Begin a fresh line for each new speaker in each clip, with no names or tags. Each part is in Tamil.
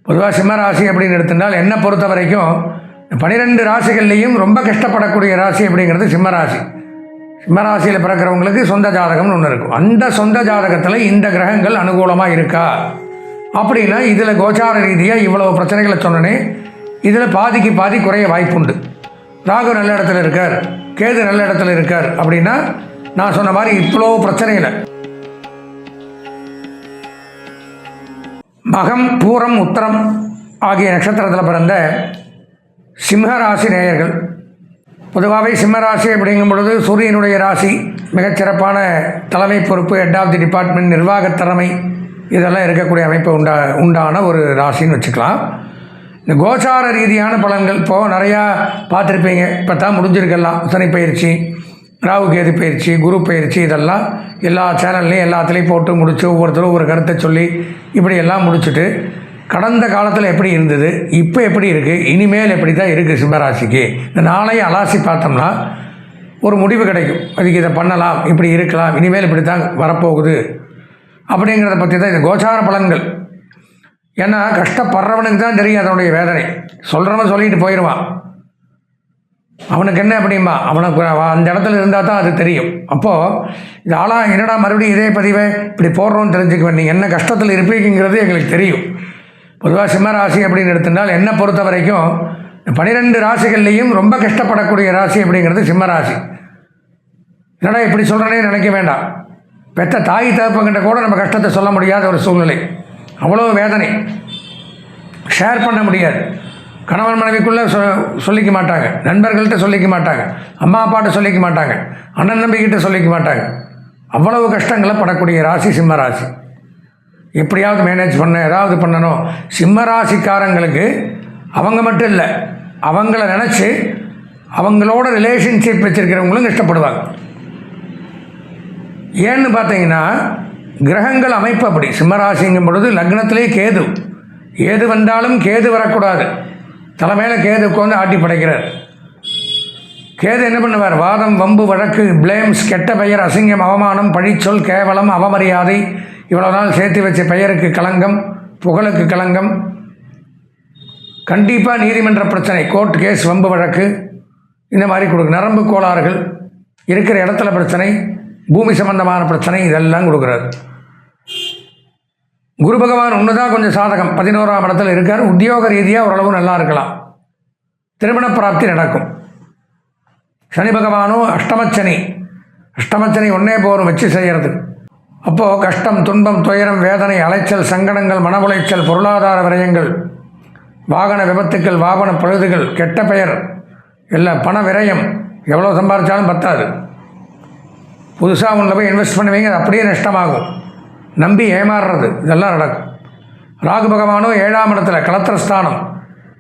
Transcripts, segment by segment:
பொதுவாக சிம்ம ராசி அப்படின்னு எடுத்துட்டால் என்னை பொறுத்த வரைக்கும் 12 ராசிகள்லேயும் ரொம்ப கஷ்டப்படக்கூடிய ராசி அப்படிங்கிறது சிம்ம ராசி. சிம்ம ராசியில் பிறக்கிறவங்களுக்கு சொந்த ஜாதகம்னு ஒன்று இருக்கும். அந்த சொந்த ஜாதகத்தில் இந்த கிரகங்கள் அனுகூலமாக இருக்கா அப்படின்னா இதில் கோச்சார ரீதியாக இவ்வளவு பிரச்சனைகளை சொன்னனே, இதில் பாதிக்கு பாதி குறைய வாய்ப்புண்டு. ராகு நல்ல இடத்துல இருக்கார், கேது நல்ல இடத்துல இருக்கார் அப்படின்னா நான் சொன்ன மாதிரி இவ்வளோ பிரச்சனையில் மகம், பூரம், உத்தரம் ஆகிய நட்சத்திரத்தில் பிறந்த சிம்மராசி நேயர்கள். பொதுவாகவே சிம்மராசி அப்படிங்கும் பொழுது சூரியனுடைய ராசி, மிகச்சிறப்பான தலைமை பொறுப்பு, ஹெட் ஆஃப் தி டிபார்ட்மெண்ட், நிர்வாகத் திறமை இதெல்லாம் இருக்கக்கூடிய அமைப்பு உண்டான ஒரு ராசின்னு வச்சுக்கலாம். இந்த கோச்சார ரீதியான பலன்கள் இப்போது நிறையா பார்த்துருப்பீங்க. இப்போ தான் முடிஞ்சிருக்கலாம். சனி பயிற்சி, ராகு கேது பயிற்சி, குரு பயிற்சி, இதெல்லாம் எல்லா சேனல்லையும் எல்லாத்துலேயும் போட்டு முடித்து ஒவ்வொருத்தரும் ஒரு கருத்தை சொல்லி இப்படியெல்லாம் முடிச்சுட்டு கடந்த காலத்தில் எப்படி இருந்தது, இப்போ எப்படி இருக்குது, இனிமேல் எப்படி தான் இருக்குது சிம்மராசிக்கு, இந்த நாளையும் அலாசி பார்த்தோம்னா ஒரு முடிவு கிடைக்கும். அதுக்கு இதை பண்ணலாம், இப்படி இருக்கலாம், இனிமேல் இப்படி தான் வரப்போகுது அப்படிங்கிறத பற்றி தான் இந்த கோச்சார பலன்கள். ஏன்னா கஷ்டப்படுறவனுக்கு தான் தெரியும் அதனுடைய வேதனை. சொல்கிறவன் சொல்லிட்டு போயிடுவான், அவனுக்கு என்ன அப்படிம்பா, அவனுக்கு அந்த இடத்துல இருந்தால் தான் அது தெரியும். அப்போது இது ஆளாக என்னடா மறுபடியும் இதே பதிவை இப்படி போடுறோன்னு தெரிஞ்சுக்குவேன். நீங்கள் என்ன கஷ்டத்தில் இருப்பீங்கிறது எங்களுக்கு தெரியும். பொதுவாக சிம்மராசி அப்படின்னு எடுத்துட்டால் என்னை பொறுத்த வரைக்கும் 12 ராசிகள்லேயும் ரொம்ப கஷ்டப்படக்கூடிய ராசி அப்படிங்கிறது சிம்மராசி. என்னடா இப்படி சொல்கிறேனே நினைக்க வேண்டாம். பெற்ற தாய் தகப்பங்கிட்ட கூட நம்ம கஷ்டத்தை சொல்ல முடியாத ஒரு சூழ்நிலை. அவ்வளோ வேதனை ஷேர் பண்ண முடியாது. கணவன் மனைவிக்குள்ளே சொல்லிக்க மாட்டாங்க, நண்பர்கள்ட்ட சொல்லிக்க மாட்டாங்க, அம்மா அப்பாட்ட சொல்லிக்க மாட்டாங்க, அண்ணன் தம்பிக்கிட்ட சொல்லிக்க மாட்டாங்க. அவ்வளவு கஷ்டங்களை படக்கூடிய ராசி சிம்மராசி. எப்படியாவது மேனேஜ் பண்ண, ஏதாவது பண்ணணும். சிம்மராசிக்காரங்களுக்கு அவங்க மட்டும் இல்லை, அவங்கள நினச்சி அவங்களோட ரிலேஷன்ஷிப் வச்சுருக்கிறவங்களும் கஷ்டப்படுவாங்க. ஏன்னு பார்த்தீங்கன்னா கிரகங்கள் அமைப்பு அப்படி. சிம்மராசிங்கும் பொழுது லக்னத்திலே கேது, ஏது வந்தாலும் கேது வரக்கூடாது. தலைமையில கேது உட்காந்து ஆட்டி படைக்கிறார். கேது என்ன பண்ணுவார்? வாதம், வம்பு, வழக்கு, பிளேம்ஸ், கெட்ட பெயர், அசிங்கம், அவமானம், பழிச்சொல், கேவலம், அவமரியாதை, இவ்வளோ நாள் சேர்த்து வச்ச பெயருக்கு களங்கம், புகழுக்கு களங்கம், கண்டிப்பாக நீதிமன்ற பிரச்சனை, கோர்ட் கேஸ், வம்பு வழக்கு இந்த மாதிரி கொடுக்கு. நரம்பு கோளாறுகள், இருக்கிற இடத்துல பிரச்சனை, பூமி சம்பந்தமான பிரச்சனை, இதெல்லாம் கொடுக்குறாரு. குரு பகவான் ஒன்று தான் கொஞ்சம் சாதகம், 11ஆம் இடத்துல இருக்கார். உத்தியோக ரீதியாக ஓரளவு நல்லா இருக்கலாம், திருமண பிராப்தி நடக்கும். சனி பகவானும் அஷ்டமச்சனி ஒன்றே போரும் வச்சு செய்கிறது. அப்போது கஷ்டம், துன்பம், துயரம், வேதனை, அலைச்சல், சங்கடங்கள், மன உளைச்சல், பொருளாதார விரயங்கள், வாகன விபத்துக்கள், வாகன பழுதுகள், கெட்ட பெயர், எல்லாம் பண விரயம். எவ்வளோ சம்பாதிச்சாலும் பத்தாது. புதுசாக ஒன்றில் போய் இன்வெஸ்ட் பண்ணுவீங்க, அது அப்படியே நஷ்டமாகும். நம்பி ஏமாறுறது, இதெல்லாம் நடக்கும். ராகு பகவானும் 7ஆம் இடத்துல களத்திரஸ்தானம்,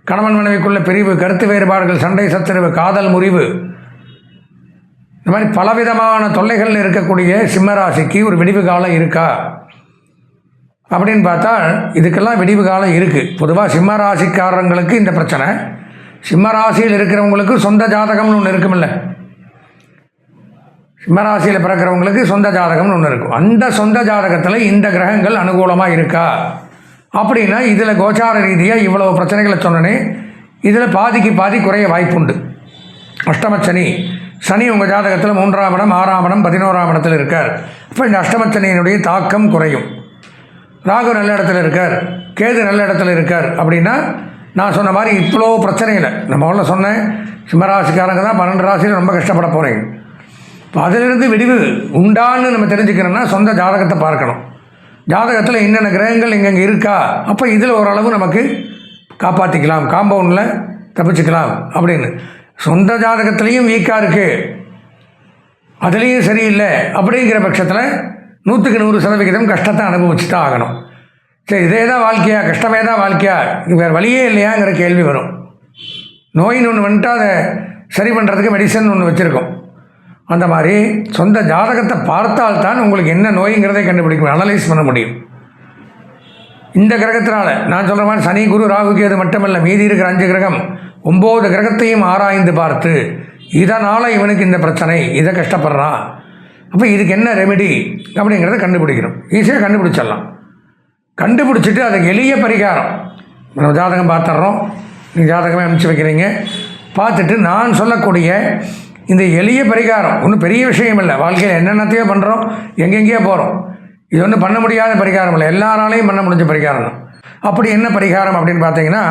கணவன் மனைவிக்குள்ள பிரிவு, கருத்து வேறுபாடுகள், சண்டை சச்சரவு, காதல் முறிவு, இந்த மாதிரி பலவிதமான தொல்லைகள் இருக்கக்கூடிய சிம்மராசிக்கு ஒரு விடிவு காலம் இருக்கா அப்படின்னு பார்த்தா இதுக்கெல்லாம் விடிவு காலம் இருக்குது. பொதுவாக சிம்மராசிக்காரங்களுக்கு இந்த பிரச்சனை. சிம்மராசியில் இருக்கிறவங்களுக்கு சொந்த ஜாதகம்னு ஒன்று இருக்குமில்ல, சிம்மராசியில் பிறக்கிறவங்களுக்கு சொந்த ஜாதகம்னு ஒன்று இருக்கும். அந்த சொந்த ஜாதகத்தில் இந்த கிரகங்கள் அனுகூலமாக இருக்கா அப்படின்னா இதில் கோச்சார ரீதியாக இவ்வளவு பிரச்சனைகளை சொன்னனே, இதில் பாதிக்கு பாதி குறைய வாய்ப்புண்டு. அஷ்டமச்சனி, சனி உங்கள் ஜாதகத்தில் 3ஆம் இடம், 6ஆம் இடம், 11ஆம் இடத்தில் இருக்கார். அப்போ இந்த அஷ்டமச்சனியினுடைய தாக்கம் குறையும். ராகு நல்ல இடத்துல இருக்கார், கேது நல்ல இடத்துல இருக்கார் அப்படின்னா நான் சொன்ன மாதிரி இவ்வளோ பிரச்சனையில் நம்ம முதல்ல சொன்னேன், சிம்மராசிக்காரங்க தான் 12 ராசியில் ரொம்ப கஷ்டப்பட போகிறீங்க. இப்போ அதிலிருந்து விடிவு உண்டான்னு நம்ம தெரிஞ்சுக்கிறோன்னா சொந்த ஜாதகத்தை பார்க்கணும். ஜாதகத்தில் என்னென்ன கிரகங்கள் இங்கங்கே இருக்கா, அப்போ இதில் ஓரளவு நமக்கு காப்பாற்றிக்கலாம், காம்பவுண்டில் தப்பிச்சுக்கலாம் அப்படின்னு. சொந்த ஜாதகத்துலேயும் வீக்காக இருக்குது, அதுலேயும் சரியில்லை அப்படிங்கிற பட்சத்தில் 100க்கு 100% கஷ்டத்தை அனுபவிச்சு தான் ஆகணும். சரி, இதே தான் வாழ்க்கையா, கஷ்டமே தான் வாழ்க்கையா, இது வேறு வழியே இல்லையாங்கிற கேள்வி வரும். நோயின்னு ஒன்று வந்துட்டு அதை சரி பண்ணுறதுக்கு மெடிசன் ஒன்று வச்சுருக்கோம். அந்த மாதிரி சொந்த ஜாதகத்தை பார்த்தால்தான் உங்களுக்கு என்ன நோய்ங்கிறதை கண்டுபிடிக்கும், அனலைஸ் பண்ண முடியும். இந்த கிரகத்தினால நான் சொல்கிற மாதிரி சனி, குரு, ராகு, கேது மட்டுமல்ல, மீதி இருக்கிற 5 கிரகம் 9 கிரகத்தையும் ஆராய்ந்து பார்த்து இதனால் இவனுக்கு இந்த பிரச்சனை, இதை கஷ்டப்படுறான், அப்போ இதுக்கு என்ன ரெமெடி அப்படிங்கிறத கண்டுபிடிக்கிறோம். ஈஸியாக கண்டுபிடிச்சிடலாம். கண்டுபிடிச்சிட்டு அதுக்கு எளிய பரிகாரம் நம்ம ஜாதகம் பார்த்துட்றோம், நீங்கள் ஜாதகமே அனுப்பிச்சி வைக்கிறீங்க. பார்த்துட்டு நான் சொல்லக்கூடிய இந்த எளிய பரிகாரம் ஒன்றும் பெரிய விஷயம் இல்லை. வாழ்க்கையில் என்னென்னத்தையோ பண்ணுறோம், எங்கெங்கேயோ போகிறோம். இது ஒன்றும் பண்ண முடியாத பரிகாரம் இல்லை, எல்லாராலையும் பண்ண முடிஞ்ச பரிகாரம் தான். அப்படி என்ன பரிகாரம் அப்படின்னு பார்த்தீங்கன்னா,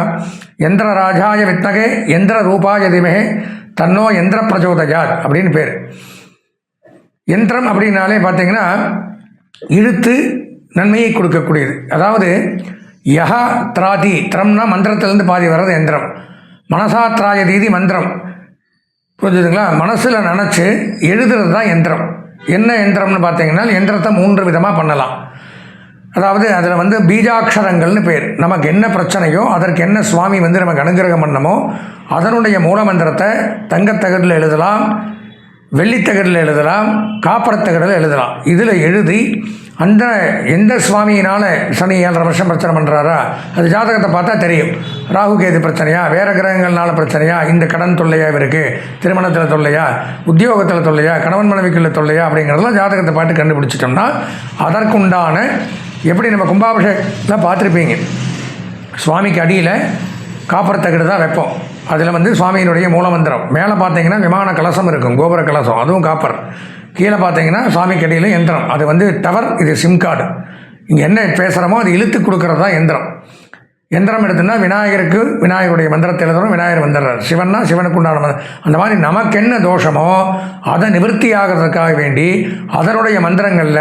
எந்திர ராஜாய வித்மகே எந்திர ரூபாய திமகே தன்னோ எந்திர பிரச்சோதயாத் அப்படின்னு பேர். யந்திரம் அப்படின்னாலே பார்த்தீங்கன்னா இழுத்து நன்மையை கொடுக்கக்கூடியது. அதாவது யஹா திராதி, திரம்னா மந்திரத்திலேருந்து பாதி வர்றது யந்திரம். மனசா திராய தீதி மந்திரம், புரிஞ்சுதுங்களா? மனசில் நினச்சி எழுதுறது தான் யந்திரம். என்ன யந்திரம்னு பார்த்தீங்கன்னா, யந்திரத்தை 3 விதமாக பண்ணலாம். அதாவது அதில் பீஜாட்சரங்கள்னு பேர். நமக்கு என்ன பிரச்சனையோ அதற்கு என்ன சுவாமி நமக்கு அனுகிரகம் பண்ணமோ அதனுடைய மூலமந்திரத்தை தங்கத்தகடில் எழுதலாம், வெள்ளித்தகடில் எழுதலாம், காப்பரத்தகடில் எழுதலாம். இதில் எழுதி அந்த எந்த சுவாமியினால் சனி 7.5 வருஷம் பிரச்சனை பண்ணுறாரா, அது ஜாதகத்தை பார்த்தா தெரியும். ராகு கேது பிரச்சனையா, வேறு கிரகங்கள்னால பிரச்சனையா, இந்த கடன் தொல்லையாக இருக்குது, திருமணத்தில் தொல்லையா, உத்தியோகத்தில் தொல்லையா, கணவன் மனைவிக்குள்ள தொல்லையா அப்படிங்கிறதெல்லாம் ஜாதகத்தை பார்த்து கண்டுபிடிச்சிட்டோம்னா அதற்குண்டான எப்படி நம்ம கும்பாபிஷேகத்தில் பார்த்துருப்பீங்க, சுவாமிக்கு அடியில் காப்பரத்தகடு தான் வைப்போம். அதில் சுவாமியினுடைய மூலமந்திரம். மேலே பார்த்தீங்கன்னா விமான கலசம் இருக்கும், கோபுர கலசம், அதுவும் காப்பர். கீழே பார்த்தீங்கன்னா சுவாமிக்கு அடியில் யந்திரம், அது டவர், இது சிம் கார்டு. இங்கே என்ன பேசுகிறோமோ அது இழுத்து கொடுக்குறது தான் யந்திரம். யந்திரம் எடுத்துன்னா விநாயகருக்கு விநாயகருடைய மந்திரத்தை எழுதுறோம், விநாயகர் வந்துடுறார். சிவன்னா சிவனுக்கு உண்டான மந்திரம். அந்த மாதிரி நமக்கு என்ன தோஷமோ அதை நிவர்த்தி ஆகிறதுக்காக வேண்டி அதனுடைய மந்திரங்களில்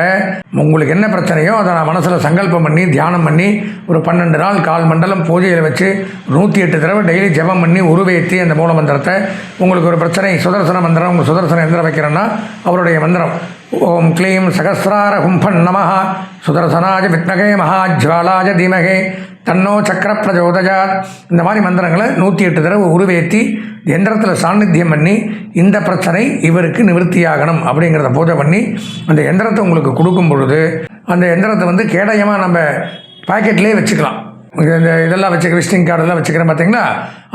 உங்களுக்கு என்ன பிரச்சனையோ அதை நான் மனசில் சங்கல்பம் பண்ணி தியானம் பண்ணி ஒரு 12 நாள் 1/4 மண்டலம் பூஜையில் வச்சு 108 தடவை டெய்லி ஜெபம் பண்ணி உருவேற்றி அந்த மூல மந்திரத்தை, உங்களுக்கு ஒரு பிரச்சனை சுதர்சன மந்திரம், உங்கள் சுதர்சன எந்திரம் வைக்கிறேன்னா அவருடைய மந்திரம் ஓம் க்ளீம் சகஸ்ரார கும்பன் நமஹ சுதர்சனாஜ வித்மகே மகாஜ்வாலாஜ தீமகே தன்னோ சக்கர பிரஜோதயாத். இந்த மாதிரி மந்திரங்களை 108 தடவை உருவேற்றி எந்திரத்தில் சாநித்தியம் பண்ணி இந்த பிரச்சனை இவருக்கு நிவர்த்தியாகணும் அப்படிங்கிறத பூஜை பண்ணி அந்த எந்திரத்தை உங்களுக்கு கொடுக்கும் பொழுது அந்த எந்திரத்தை கேடயமாக நம்ம பாக்கெட்லேயே வச்சுக்கலாம். இந்த இதெல்லாம் விசிட்டிங் கார்டெல்லாம் வச்சுக்கிறேன் பார்த்தீங்களா,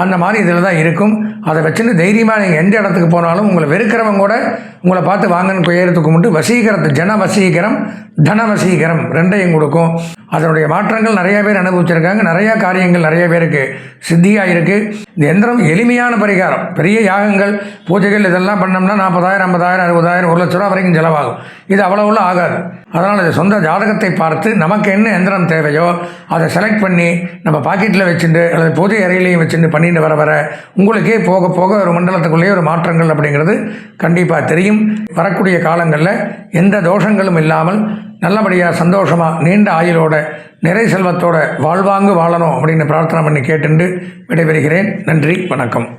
அந்த மாதிரி இதில் தான் இருக்கும். அதை வச்சுன்னு தைரியமாக நீங்கள் எந்த இடத்துக்கு போனாலும் உங்களை வெறுக்கிறவங்க கூட உங்களை பார்த்து வாங்கன்னு கொய்யறதுக்கு முட்டு வசீகரத்தை ஜன வசீகரம் தன வசீகரம் 2ஐயும் கொடுக்கும். அதனுடைய மாற்றங்கள் நிறைய பேர் அனுபவிச்சிருக்காங்க, நிறையா காரியங்கள் நிறைய பேருக்கு சித்தியாக இருக்குது. இந்த எந்திரம் எளிமையான பரிகாரம். பெரிய யாகங்கள் பூஜைகள் இதெல்லாம் பண்ணோம்னா 40,000 50,000 60,000 1 லட்ச ரூபா வரைக்கும் செலவாகும். இது அவ்வளோ ஆகாது. அதனால் இது சொந்த ஜாதகத்தை பார்த்து நமக்கு என்ன எந்திரம் தேவையோ அதை செலக்ட் பண்ணி நம்ம பாக்கெட்டில் வச்சுட்டு அல்லது பூஜை அறையிலையும் வச்சுட்டு பண்ணிட்டு வர உங்களுக்கே போக போக ஒரு மண்டலத்துக்குள்ளேயே ஒரு மாற்றங்கள் அப்படிங்கிறது கண்டிப்பாக தெரியும். வரக்கூடிய காலங்களில் எந்த தோஷங்களும் இல்லாமல் நல்லபடியாக சந்தோஷமாக நீண்ட ஆயுளோட நிறை செல்வத்தோட வாழ்வாங்கு வாழணும் அப்படின்னு பிரார்த்தனை பண்ணி கேட்டுண்டு விடைபெறுகிறேன். நன்றி, வணக்கம்.